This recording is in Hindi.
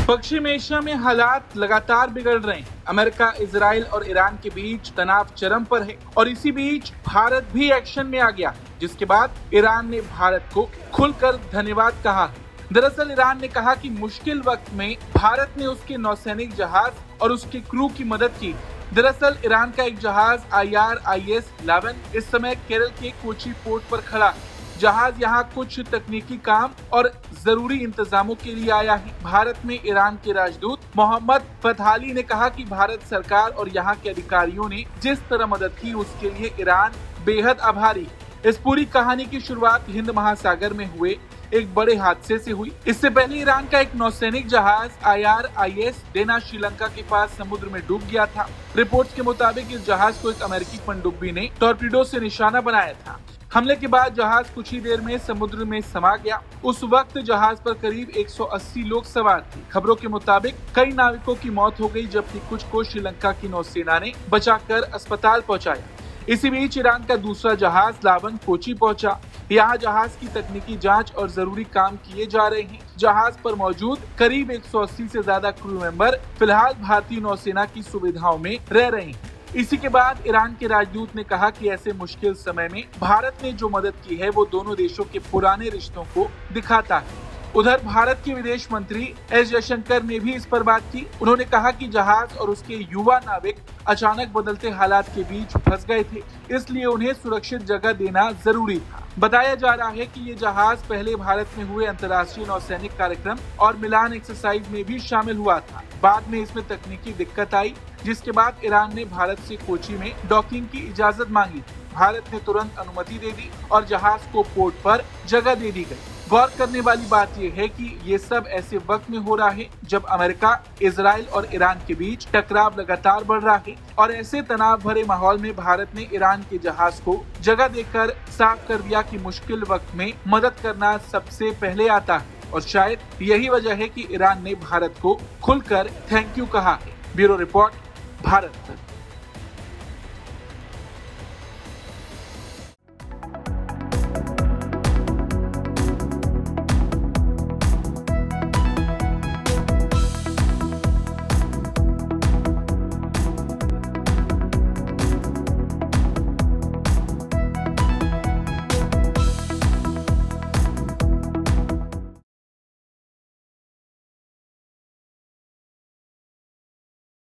पश्चिम एशिया में हालात लगातार बिगड़ रहे हैं। अमेरिका, इजराइल और ईरान के बीच तनाव चरम पर है और इसी बीच भारत भी एक्शन में आ गया, जिसके बाद ईरान ने भारत को खुलकर धन्यवाद कहा है। दरअसल ईरान ने कहा कि मुश्किल वक्त में भारत ने उसके नौसैनिक जहाज और उसके क्रू की मदद की। दरअसल ईरान का एक जहाज IRIS-11 इस समय केरल के कोची पोर्ट पर खड़ा है। जहाज यहाँ कुछ तकनीकी काम और जरूरी इंतजामों के लिए आया है। भारत में ईरान के राजदूत मोहम्मद फतहाली ने कहा कि भारत सरकार और यहाँ के अधिकारियों ने जिस तरह मदद की उसके लिए ईरान बेहद आभारी है। इस पूरी कहानी की शुरुआत हिंद महासागर में हुए एक बड़े हादसे से हुई। इससे पहले ईरान का एक नौसैनिक जहाज IRIS डेना श्रीलंका के पास समुद्र में डूब गया था। रिपोर्ट्स के मुताबिक इस जहाज को एक अमेरिकी पनडुब्बी ने टॉर्पीडो से निशाना बनाया था। हमले के बाद जहाज कुछ ही देर में समुद्र में समा गया। उस वक्त जहाज पर करीब 180 लोग सवार थे। खबरों के मुताबिक कई नाविकों की मौत हो गई, जबकि कुछ को श्रीलंका की नौसेना ने बचाकर अस्पताल पहुंचाया। इसी बीच ईरान का दूसरा जहाज लावन कोची पहुंचा। यहाँ जहाज की तकनीकी जांच और जरूरी काम किए जा रहे हैं। जहाज पर मौजूद करीब 180 से ज्यादा क्रू मेंबर फिलहाल भारतीय नौसेना की सुविधाओं में रह रहे हैं। इसी के बाद ईरान के राजदूत ने कहा कि ऐसे मुश्किल समय में भारत ने जो मदद की है वो दोनों देशों के पुराने रिश्तों को दिखाता है। उधर भारत के विदेश मंत्री एस जयशंकर ने भी इस पर बात की। उन्होंने कहा कि जहाज और उसके युवा नाविक अचानक बदलते हालात के बीच फंस गए थे, इसलिए उन्हें सुरक्षित जगह देना जरूरी था। बताया जा रहा है कि ये जहाज पहले भारत में हुए अंतर्राष्ट्रीय नौसैनिक कार्यक्रम और मिलान एक्सरसाइज में भी शामिल हुआ था। बाद में इसमें तकनीकी दिक्कत आई, जिसके बाद ईरान ने भारत से कोची में डॉकिंग की इजाजत मांगी। भारत ने तुरंत अनुमति दे दी और जहाज को पोर्ट पर जगह दे दी गई। गौर करने वाली बात यह है कि ये सब ऐसे वक्त में हो रहा है जब अमेरिका, इजराइल और ईरान के बीच टकराव लगातार बढ़ रहा है और ऐसे तनाव भरे माहौल में भारत ने ईरान के जहाज को जगह देकर साफ कर दिया कि मुश्किल वक्त में मदद करना सबसे पहले आता है। और शायद यही वजह है कि ईरान ने भारत को खुलकर थैंक यू कहा है। Bureau report, Bharat.